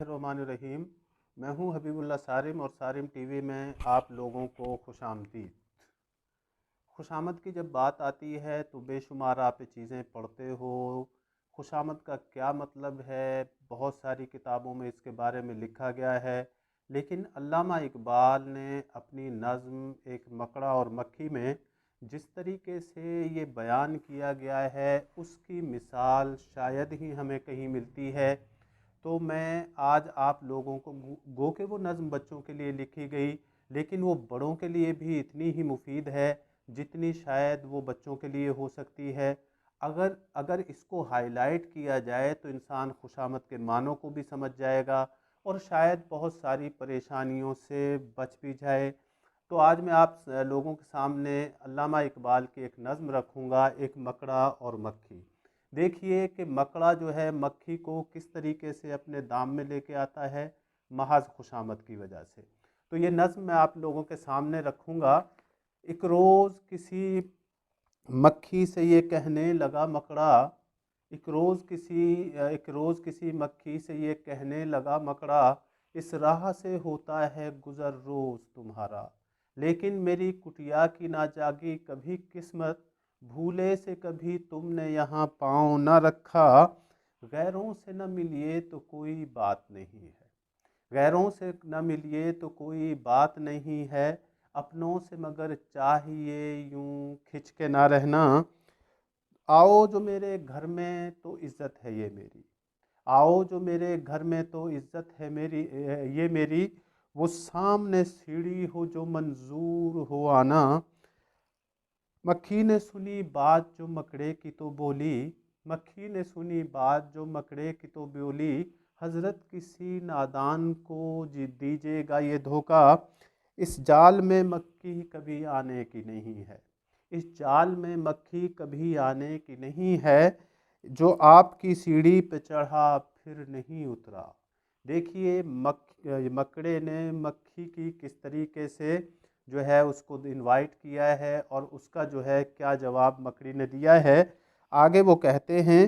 الرحمن الرحیم۔ میں ہوں حبیب اللہ صارم اور صارم ٹی وی میں آپ لوگوں کو خوش آمدید۔ خوش آمد کی جب بات آتی ہے تو بے شمار آپ یہ چیزیں پڑھتے ہو۔ خوش آمد کا کیا مطلب ہے؟ بہت ساری کتابوں میں اس کے بارے میں لکھا گیا ہے، لیکن علامہ اقبال نے اپنی نظم ایک مکڑا اور مکھی میں جس طریقے سے یہ بیان کیا گیا ہے، اس کی مثال شاید ہی ہمیں کہیں ملتی ہے۔ تو میں آج آپ لوگوں کو گو کہ وہ نظم بچوں کے لیے لکھی گئی، لیکن وہ بڑوں کے لیے بھی اتنی ہی مفید ہے جتنی شاید وہ بچوں کے لیے ہو سکتی ہے۔ اگر اس کو ہائی لائٹ کیا جائے تو انسان خوشامد کے معنوں کو بھی سمجھ جائے گا اور شاید بہت ساری پریشانیوں سے بچ بھی جائے۔ تو آج میں آپ لوگوں کے سامنے علامہ اقبال کی ایک نظم رکھوں گا، ایک مکڑا اور مکھی۔ دیکھیے کہ مکڑا جو ہے مکھی کو کس طریقے سے اپنے دام میں لے کے آتا ہے، محض خوشامد کی وجہ سے۔ تو یہ نظم میں آپ لوگوں کے سامنے رکھوں گا۔ ایک روز کسی مکھی سے یہ کہنے لگا مکڑا، ایک روز کسی مکھی سے یہ کہنے لگا مکڑا، اس راہ سے ہوتا ہے گزر روز تمہارا، لیکن میری کٹیا کی نہ جاگی کبھی قسمت، بھولے سے کبھی تم نے یہاں پاؤں نہ رکھا، غیروں سے نہ ملیے تو کوئی بات نہیں ہے، غیروں سے نہ ملیے تو کوئی بات نہیں ہے، اپنوں سے مگر چاہیے یوں کھچ کے نہ رہنا، آؤ جو میرے گھر میں تو عزت ہے یہ میری، آؤ جو میرے گھر میں تو عزت ہے یہ میری، وہ سامنے سیڑھی ہو جو منظور ہو آنا۔ مکھی نے سنی بات جو مکڑے کی تو بولی، مکھی نے سنی بات جو مکڑے کی تو بولی، حضرت کسی نادان کو دیجیے گا یہ دھوکہ، اس جال میں مکھی کبھی آنے کی نہیں ہے، اس جال میں مکھی کبھی آنے کی نہیں ہے، جو آپ کی سیڑھی پہ چڑھا پھر نہیں اترا۔ دیکھیے مکڑے نے مکھی کی کس طریقے سے جو ہے اس کو انوائٹ کیا ہے اور اس کا جو ہے کیا جواب مکڑی نے دیا ہے۔ آگے وہ کہتے ہیں،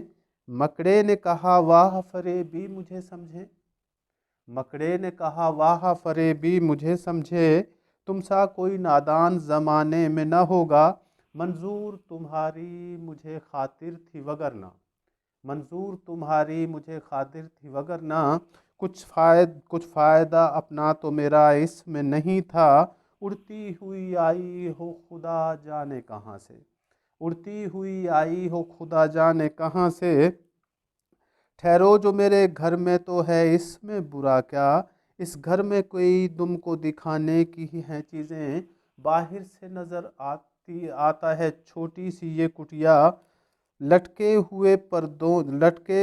مکڑے نے کہا واہ فریبی مجھے سمجھے، مکڑے نے کہا واہ فریبی مجھے سمجھے، تم سا کوئی نادان زمانے میں نہ ہوگا، منظور تمہاری مجھے خاطر تھی وگرنہ، منظور تمہاری مجھے خاطر تھی وگرنہ، کچھ فائدہ اپنا تو میرا اس میں نہیں تھا، اڑتی ہوئی آئی ہو خدا جانے کہاں سے، اڑتی ہوئی آئی ہو خدا جانے کہاں سے، ٹھہرو جو میرے گھر میں تو ہے اس میں برا کیا، اس گھر میں کوئی تم کو دکھانے کی ہی ہیں چیزیں، باہر سے نظر آتا ہے چھوٹی سی یہ کٹیا، لٹکے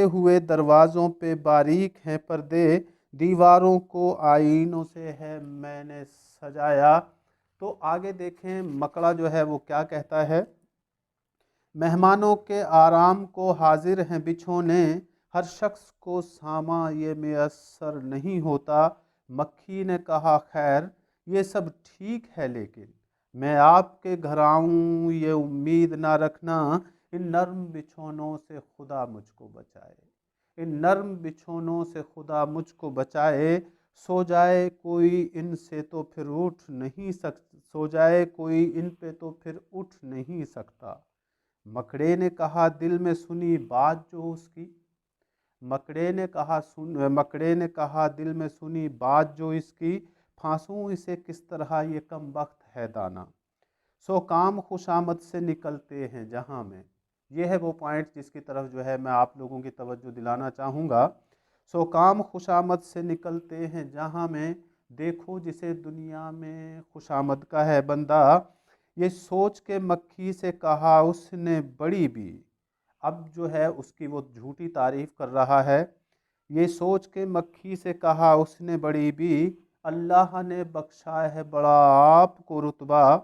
ہوئے دروازوں پہ باریک ہیں پردے، دیواروں کو آئینوں سے ہے میں نے سجایا۔ تو آگے دیکھیں مکڑا جو ہے وہ کیا کہتا ہے، مہمانوں کے آرام کو حاضر ہیں بچھونے، ہر شخص کو ساما یہ میسر نہیں ہوتا، مکھی نے کہا خیر یہ سب ٹھیک ہے لیکن میں آپ کے گھر آؤں یہ امید نہ رکھنا، ان نرم بچھونوں سے خدا مجھ کو بچائے، ان نرم بچھونوں سے خدا مجھ کو بچائے، سو جائے کوئی ان سے تو پھر اٹھ نہیں سکتا، سو جائے کوئی ان پہ تو پھر اٹھ نہیں سکتا، مکڑے نے کہا دل میں سنی بات جو اس کی، مکڑے نے کہا دل میں سنی بات جو اس کی، پھانسوں اسے کس طرح یہ کم بخت ہے دانا، سو کام خوشامد سے نکلتے ہیں جہاں میں، یہ ہے وہ پوائنٹ جس کی طرف جو ہے میں آپ لوگوں کی توجہ دلانا چاہوں گا۔ سو کام خوشامد سے نکلتے ہیں جہاں میں، دیکھو جسے دنیا میں خوشامد کا ہے بندہ، یہ سوچ کے مکھی سے کہا اس نے بڑی بھی، اب جو ہے اس کی وہ جھوٹی تعریف کر رہا ہے، یہ سوچ کے مکھی سے کہا اس نے بڑی بھی، اللہ نے بخشا ہے بڑا آپ کو رتبہ،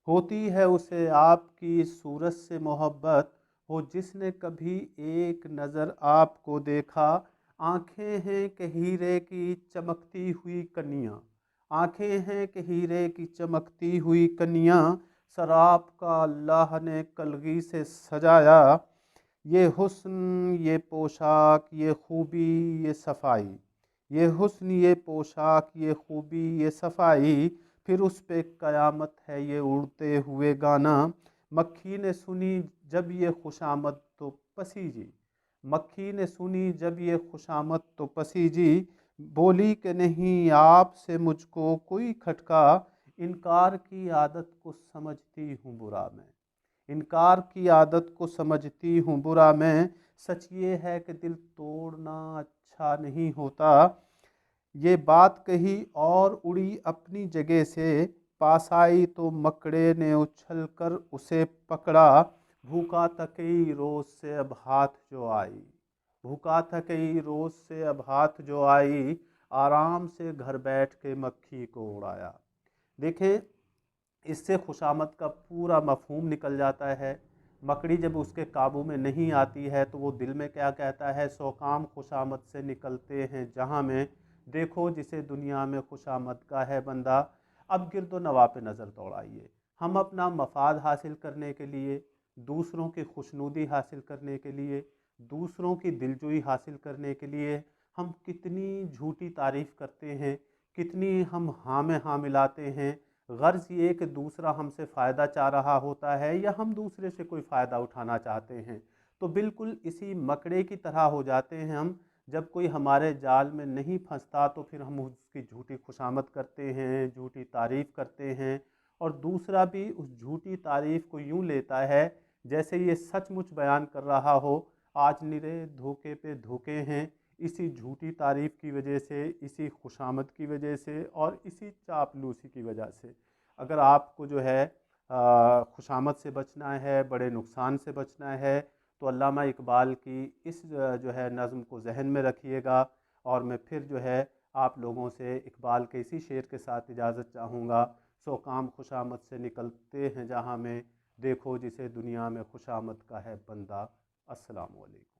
ہوتی ہے اسے آپ کی صورت سے محبت، ہو جس نے کبھی ایک نظر آپ کو دیکھا، آنکھیں ہیں کہ ہیرے کی چمکتی ہوئی کنیاں، آنکھیں ہیں کہ ہیرے کی چمکتی ہوئی کنیاں، سر آپ کا اللہ نے کلگی سے سجایا، یہ حسن یہ پوشاک یہ خوبی یہ صفائی، یہ حسن یہ پوشاک یہ خوبی یہ صفائی، پھر اس پہ قیامت ہے یہ اڑتے ہوئے گانا۔ مکھی نے سنی جب یہ خوشامد تو پسیجی، مکھی نے سنی جب یہ خوشامد تو پسیجی، بولی کہ نہیں آپ سے مجھ کو کوئی کھٹکا، انکار کی عادت کو سمجھتی ہوں برا میں، انکار کی عادت کو سمجھتی ہوں برا میں، سچ یہ ہے کہ دل توڑنا اچھا نہیں ہوتا۔ یہ بات کہی اور اڑی اپنی جگہ سے، پاس آئی تو مکڑے نے اچھل کر اسے پکڑا، بھوکا تھا کئی روز سے اب ہاتھ جو آئی، بھوکا تھا کئی روز سے اب ہاتھ جو آئی، آرام سے گھر بیٹھ کے مکھی کو اڑایا۔ دیکھیں اس سے خوشامد کا پورا مفہوم نکل جاتا ہے۔ مکڑی جب اس کے قابو میں نہیں آتی ہے تو وہ دل میں کیا کہتا ہے، سو کام خوشامد سے نکلتے ہیں جہاں میں، دیکھو جسے دنیا میں خوشامد کا ہے بندہ، اب گرد و نواح پہ نظر دوڑائیے۔ ہم اپنا مفاد حاصل کرنے کے لیے، دوسروں کی خوشنودی حاصل کرنے کے لیے، دوسروں کی دلجوئی حاصل کرنے کے لیے ہم کتنی جھوٹی تعریف کرتے ہیں، کتنی ہم ہاں میں ہاں ملاتے ہیں، غرض یہ کہ دوسرا ہم سے فائدہ چاہ رہا ہوتا ہے یا ہم دوسرے سے کوئی فائدہ اٹھانا چاہتے ہیں، تو بالکل اسی مکڑے کی طرح ہو جاتے ہیں ہم۔ جب کوئی ہمارے جال میں نہیں پھنستا تو پھر ہم اس کی جھوٹی خوشامد کرتے ہیں، جھوٹی تعریف کرتے ہیں، اور دوسرا بھی اس جھوٹی تعریف کو یوں لیتا ہے جیسے یہ سچ مچ بیان کر رہا ہو۔ آج نرے دھوکے پہ دھوکے ہیں، اسی جھوٹی تعریف کی وجہ سے، اسی خوشامد کی وجہ سے، اور اسی چاپلوسی کی وجہ سے۔ اگر آپ کو جو ہے خوشامد سے بچنا ہے، بڑے نقصان سے بچنا ہے، تو علامہ اقبال کی اس جو ہے نظم کو ذہن میں رکھیے گا، اور میں پھر جو ہے آپ لوگوں سے اقبال کے اسی شعر کے ساتھ اجازت چاہوں گا۔ سو کام خوشامد سے نکلتے ہیں جہاں میں، دیکھو جسے دنیا میں خوشامد کا ہے بندہ۔ السلام علیکم۔